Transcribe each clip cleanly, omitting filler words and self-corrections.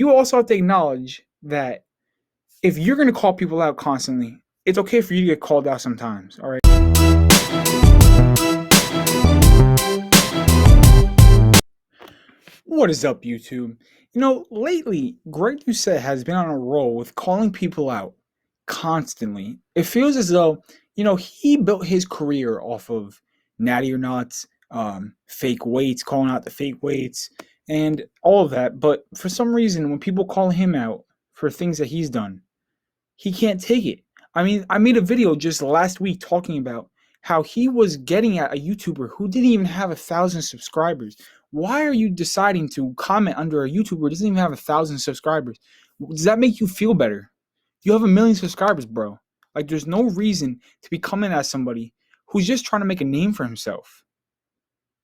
You also have to acknowledge that if you're going to call people out constantly, it's okay for you to get called out sometimes. All right. What is up, YouTube? Lately, Greg Doucette has been on a roll with calling people out constantly. It feels as though, he built his career off of natty or nots, fake weights, calling out the fake weights, and all of that. But for some reason, when people call him out for things that he's done, he can't take it. I mean, I made a video just last week talking about how he was getting at a YouTuber who didn't even have 1,000 subscribers. Why are you deciding to comment under a YouTuber who doesn't even have 1,000 subscribers? Does that make you feel better? You have 1,000,000 subscribers, bro. Like, there's no reason to be coming at somebody who's just trying to make a name for himself.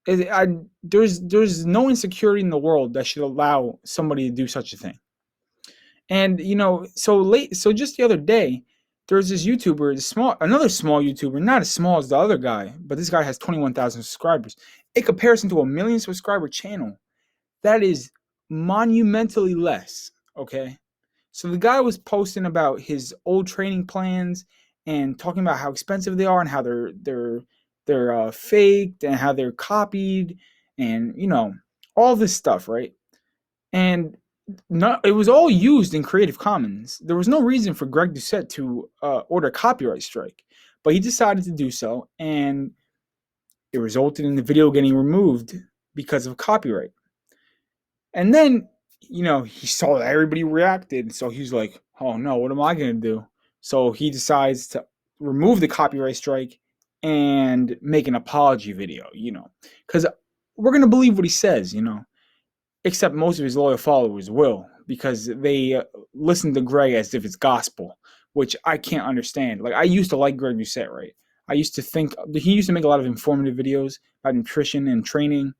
There's no insecurity in the world that should allow somebody to do such a thing. And so just the other day, there's this YouTuber, another small YouTuber, not as small as the other guy, but this guy has 21,000 subscribers. In comparison to a 1,000,000 subscriber channel, that is monumentally less. Okay, so the guy was posting about his old training plans and talking about how expensive they are and how they're faked and how they're copied and all this stuff, right? And it was all used in Creative Commons. There was no reason for Greg Doucette to order a copyright strike, but he decided to do so, and it resulted in the video getting removed because of copyright. And then, he saw that everybody reacted, so he's like, oh no, what am I going to do? So he decides to remove the copyright strike and make an apology video, because we're going to believe what he says, except most of his loyal followers will, because they listen to Greg as if it's gospel, which I can't understand. Like, I used to like Greg Doucette, right? I used to think he used to make a lot of informative videos about nutrition and training,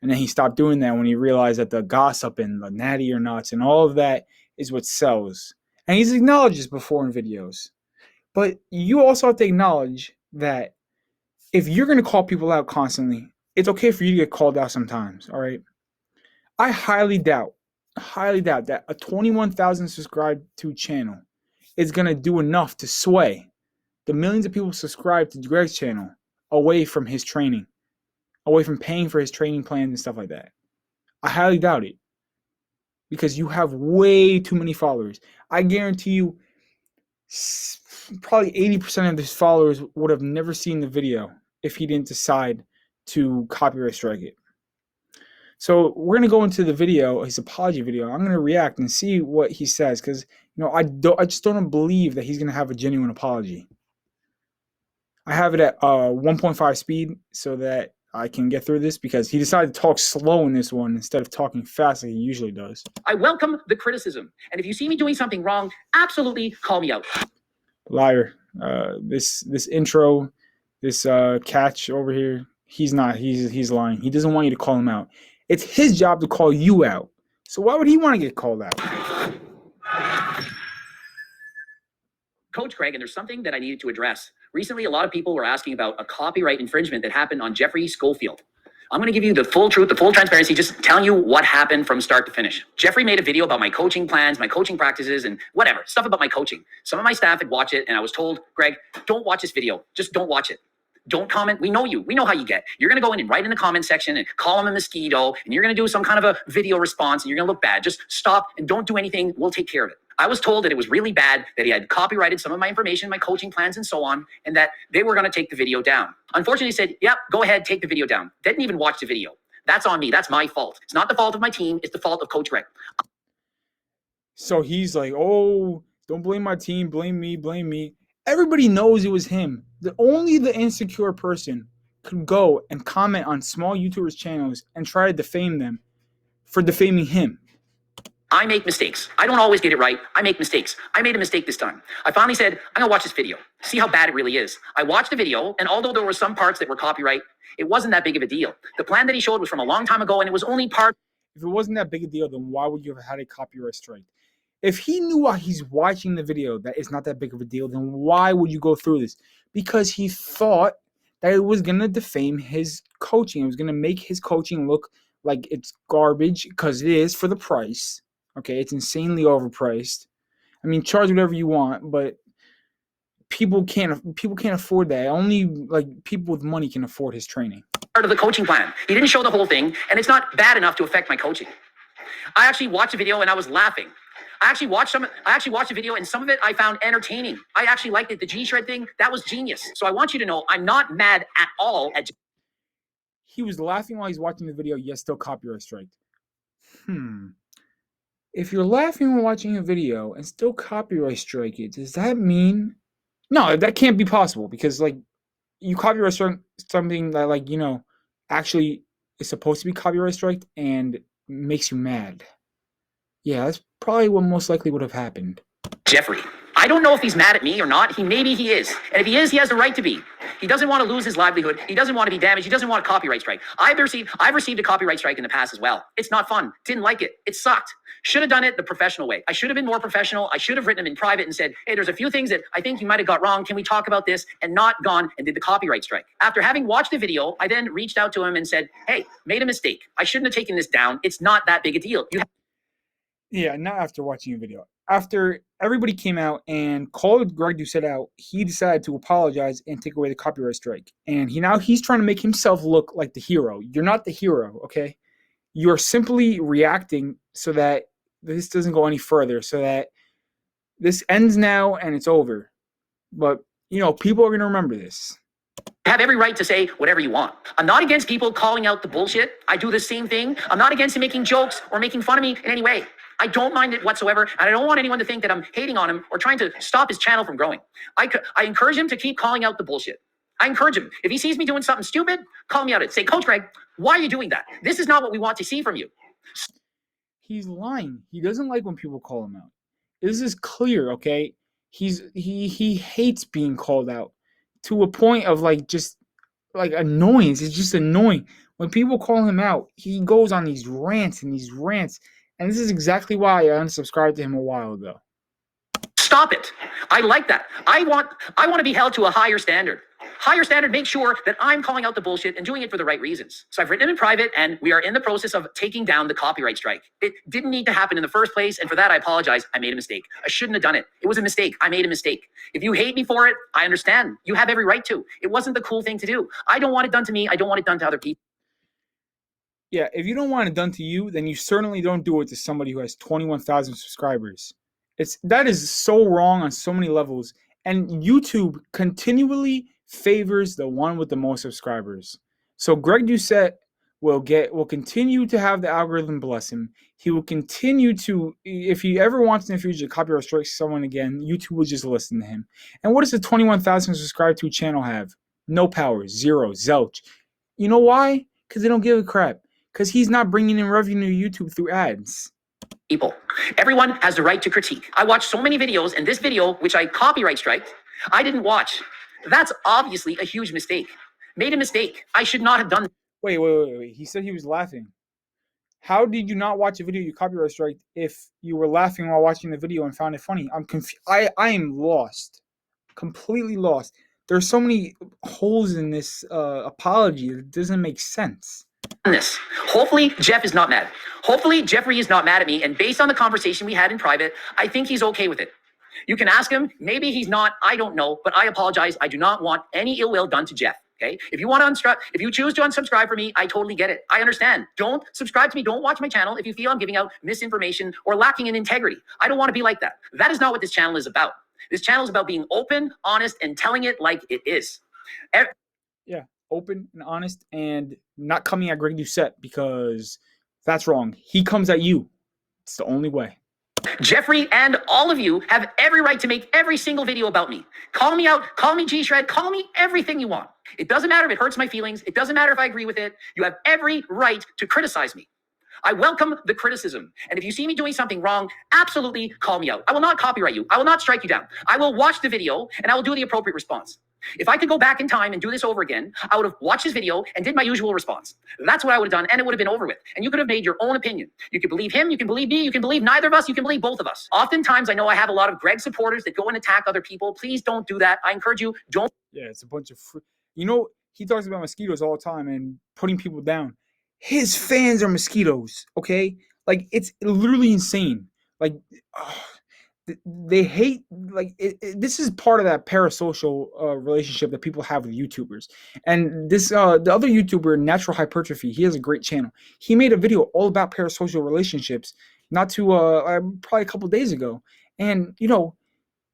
and then he stopped doing that when he realized that the gossip and the natty or nots and all of that is what sells. And he's acknowledged this before in videos. But you also have to acknowledge that if you're going to call people out constantly, it's okay for you to get called out sometimes, all right? I highly doubt that a 21,000 subscribed to channel is going to do enough to sway the millions of people subscribed to Greg's channel away from his training, away from paying for his training plans and stuff like that. I highly doubt it, because you have way too many followers. I guarantee you probably 80% of his followers would have never seen the video if he didn't decide to copyright strike it. So we're going to go into the video, his apology video. I'm going to react and see what he says, because I just don't believe that he's going to have a genuine apology. I have it at 1.5 speed so that I can get through this, because he decided to talk slow in this one instead of talking fast like he usually does. I welcome the criticism, and if you see me doing something wrong, absolutely call me out. Liar. This intro, this catch over here, he's lying. He doesn't want you to call him out. It's his job to call you out. So why would he want to get called out? Coach Greg, and there's something that I needed to address. Recently, a lot of people were asking about a copyright infringement that happened on Jeffrey Schofield. I'm going to give you the full truth, the full transparency, just telling you what happened from start to finish. Jeffrey made a video about my coaching plans, my coaching practices, and whatever, stuff about my coaching. Some of my staff had watched it, and I was told, Greg, don't watch this video. Just don't watch it. Don't comment. We know you. We know how you get. You're going to go in and write in the comment section and call him a mosquito, and you're going to do some kind of a video response, and you're going to look bad. Just stop and don't do anything. We'll take care of it. I was told that it was really bad, that he had copyrighted some of my information, my coaching plans, and so on, and that they were going to take the video down. Unfortunately, he said, yep, go ahead, take the video down. Didn't even watch the video. That's on me. That's my fault. It's not the fault of my team. It's the fault of Coach Greg. So he's like, oh, don't blame my team. Blame me. Blame me. Everybody knows it was him. Only the insecure person could go and comment on small YouTubers' channels and try to defame them for defaming him. I make mistakes. I don't always get it right. I make mistakes. I made a mistake this time. I finally said, I'm going to watch this video, see how bad it really is. I watched the video, and although there were some parts that were copyright, it wasn't that big of a deal. The plan that he showed was from a long time ago, and it was only part. If it wasn't that big a deal, then why would you have had a copyright strike? If he knew while he's watching the video that it's not that big of a deal, then why would you go through this? Because he thought that it was going to defame his coaching. It was going to make his coaching look like it's garbage, because it is for the price. Okay, it's insanely overpriced. I mean, charge whatever you want, but people can't afford that. Only like people with money can afford his training. Part of the coaching plan. He didn't show the whole thing, and it's not bad enough to affect my coaching. I actually watched a video and I was laughing. I actually watched a video and some of it I found entertaining. I actually liked it. The G shred thing, that was genius. So I want you to know I'm not mad at all at. He was laughing while he's watching the video, yet still copyright strike. If you're laughing while watching a video and still copyright strike it, does that mean? No, that can't be possible because like you copyright strike something that like actually is supposed to be copyright strike and makes you mad. Yeah, that's probably what most likely would have happened. Jeffrey. I don't know if he's mad at me or not. Maybe he is. And if he is, he has the right to be. He doesn't want to lose his livelihood. He doesn't want to be damaged. He doesn't want a copyright strike. I've received a copyright strike in the past as well. It's not fun. Didn't like it. It sucked. Should have done it the professional way. I should have been more professional. I should have written him in private and said, hey, there's a few things that I think you might have got wrong. Can we talk about this? And not gone and did the copyright strike. After having watched the video, I then reached out to him and said, hey, made a mistake. I shouldn't have taken this down. It's not that big a deal. Yeah, not after watching a video. After everybody came out and called Greg Doucette out, he decided to apologize and take away the copyright strike. And he's trying to make himself look like the hero. You're not the hero, okay? You're simply reacting so that this doesn't go any further, so that this ends now and it's over. But, people are going to remember this. Have every right to say whatever you want. I'm not against people calling out the bullshit. I do the same thing. I'm not against him making jokes or making fun of me in any way. I don't mind it whatsoever, and I don't want anyone to think that I'm hating on him or trying to stop his channel from growing. I encourage him to keep calling out the bullshit. I encourage him. If he sees me doing something stupid, call me out. Say, Coach Greg, why are you doing that? This is not what we want to see from you. He's lying. He doesn't like when people call him out. This is clear, okay? He hates being called out to a point of just annoyance. It's just annoying. When people call him out, he goes on these rants. And this is exactly why I unsubscribed to him a while ago. Stop it. I like that. I want to be held to a higher standard. Higher standard, make sure that I'm calling out the bullshit and doing it for the right reasons. So I've written him in private, and we are in the process of taking down the copyright strike. It didn't need to happen in the first place, and for that I apologize. I made a mistake. I shouldn't have done it. It was a mistake. I made a mistake. If you hate me for it, I understand. You have every right to. It wasn't the cool thing to do. I don't want it done to me. I don't want it done to other people. Yeah, if you don't want it done to you, then you certainly don't do it to somebody who has 21,000 subscribers. That is so wrong on so many levels, and YouTube continually favors the one with the most subscribers. So Greg Doucette will continue to have the algorithm bless him. He will continue to, if he ever wants in the future to copyright strike someone again, YouTube will just listen to him. And what does the 21,000 subscribed to channel have? No power, zero, zilch. You know why? Because they don't give a crap. Because he's not bringing in revenue to YouTube through ads. People. Everyone has the right to critique. I watched so many videos, and this video, which I copyright striked, I didn't watch. That's obviously a huge mistake. Made a mistake. I should not have done. Wait. He said he was laughing. How did you not watch a video you copyright striked if you were laughing while watching the video and found it funny? I'm confused. I am lost. Completely lost. There's so many holes in this apology. It doesn't make sense. This. Hopefully Jeff is not mad. Hopefully Jeffrey is not mad at me, and based on the conversation we had in private, I think he's okay with it. You can ask him. Maybe he's not. I don't know, but I apologize. I do not want any ill will done to Jeff. Okay? If you choose to unsubscribe for me, I totally get it. I understand. Don't subscribe to me. Don't watch my channel if you feel I'm giving out misinformation or lacking in integrity. I don't want to be like that. That is not what this channel is about. This channel is about being open, honest, and telling it like it is. Yeah, open and honest, and not coming at Greg Doucette, because that's wrong. He comes at you. It's the only way. Jeffrey and all of you have every right to make every single video about me. Call me out, call me G-Shred, call me everything you want. It doesn't matter if it hurts my feelings. It doesn't matter if I agree with it. You have every right to criticize me. I welcome the criticism. And if you see me doing something wrong, absolutely call me out. I will not copyright you. I will not strike you down. I will watch the video and I will do the appropriate response. If I could go back in time and do this over again, I would have watched his video and did my usual response. That's what I would have done, and it would have been over with. And you could have made your own opinion. You could believe him, you can believe me, you can believe neither of us, you can believe both of us. Oftentimes, I know I have a lot of Greg supporters that go and attack other people. Please don't do that. I encourage you, don't. Yeah, it's a bunch of he talks about mosquitoes all the time and putting people down. His fans are mosquitoes, okay? Like it's literally insane. Like they hate this is part of that parasocial relationship that people have with YouTubers. And this the other YouTuber, Natural Hypertrophy, he has a great channel. He made a video all about parasocial relationships not too probably a couple days ago. And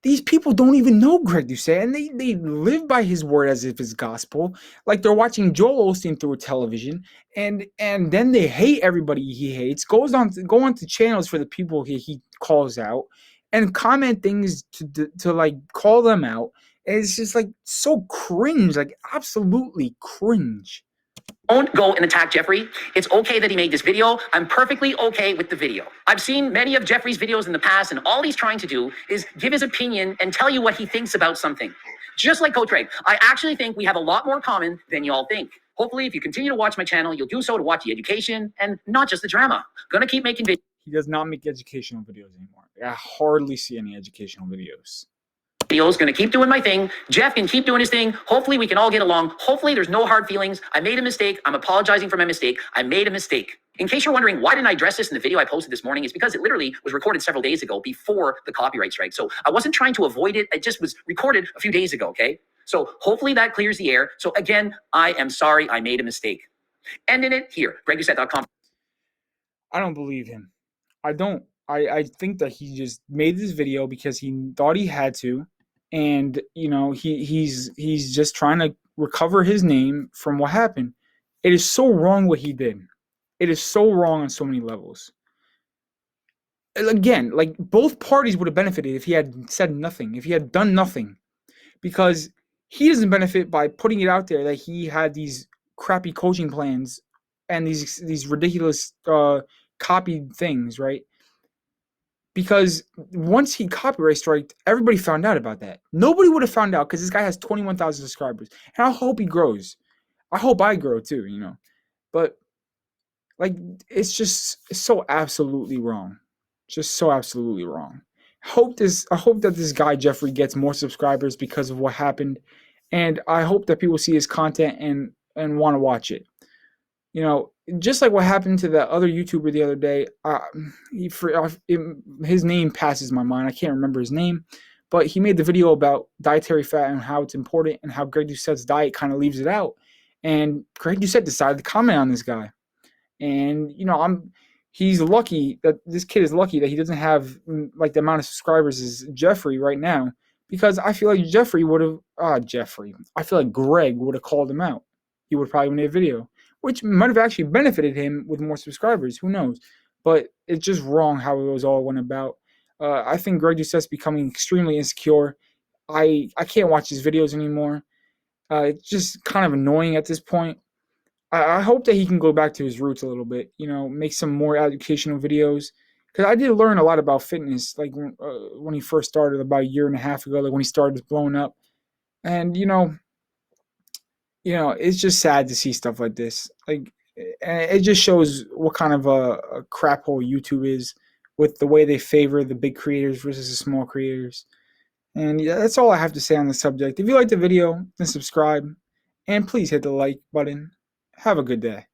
these people don't even know Greg Doucette, and they live by his word as if it's gospel. Like they're watching Joel Osteen through a television, and then they hate everybody he hates. Go on to channels for the people he calls out, and comment things to like call them out. And it's just like so cringe, like absolutely cringe. Don't go and attack Jeffrey. It's okay that he made this video. I'm perfectly okay with the video. I've seen many of Jeffrey's videos in the past, and all he's trying to do is give his opinion and tell you what he thinks about something. Just like Coach Greg, I actually think we have a lot more common than y'all think. Hopefully, if you continue to watch my channel, you'll do so to watch the education and not just the drama. Gonna keep making videos. He does not make educational videos anymore. I hardly see any educational videos. Gonna keep doing my thing. Jeff can keep doing his thing. Hopefully we can all get along. Hopefully there's no hard feelings. I made a mistake. I'm apologizing for my mistake. I made a mistake. In case you're wondering, why didn't I address this in the video I posted this morning? It's because it literally was recorded several days ago before the copyright strike. So I wasn't trying to avoid it. It just was recorded a few days ago, okay? So hopefully that clears the air. So again, I am sorry I made a mistake. Ending it here, GregDoucette.com. I don't believe him. I don't. I think that he just made this video because he thought he had to, and he's just trying to recover his name from what happened. It is so wrong what he did. It is so wrong on so many levels. Again, like both parties would have benefited if he had said nothing, if he had done nothing, because he doesn't benefit by putting it out there that he had these crappy coaching plans and these ridiculous copied things, right? Because once he copyright striked, everybody found out about that. Nobody would have found out because this guy has 21,000 subscribers. And I hope he grows. I hope I grow too, But like it's so absolutely wrong. Just so absolutely wrong. I hope that this guy Jeffrey gets more subscribers because of what happened. And I hope that people see his content and want to watch it. Just like what happened to that other YouTuber the other day, his name passes my mind. I can't remember his name, but he made the video about dietary fat and how it's important and how Greg Doucette's diet kind of leaves it out. And Greg Doucette decided to comment on this guy. And, he's lucky that this kid is lucky that he doesn't have like the amount of subscribers as Jeffrey right now, because I feel like I feel like Greg would have called him out. He would probably made a video, which might have actually benefited him with more subscribers. Who knows? But it's just wrong how it was all went about. I think Greg Doucette's becoming extremely insecure. I can't watch his videos anymore. It's just kind of annoying at this point. I hope that he can go back to his roots a little bit, make some more educational videos. Because I did learn a lot about fitness, like when he first started about a year and a half ago, like when he started blowing up. And, it's just sad to see stuff like this. Like, it just shows what kind of a crap hole YouTube is with the way they favor the big creators versus the small creators. And yeah, that's all I have to say on the subject. If you liked the video, then subscribe. And please hit the like button. Have a good day.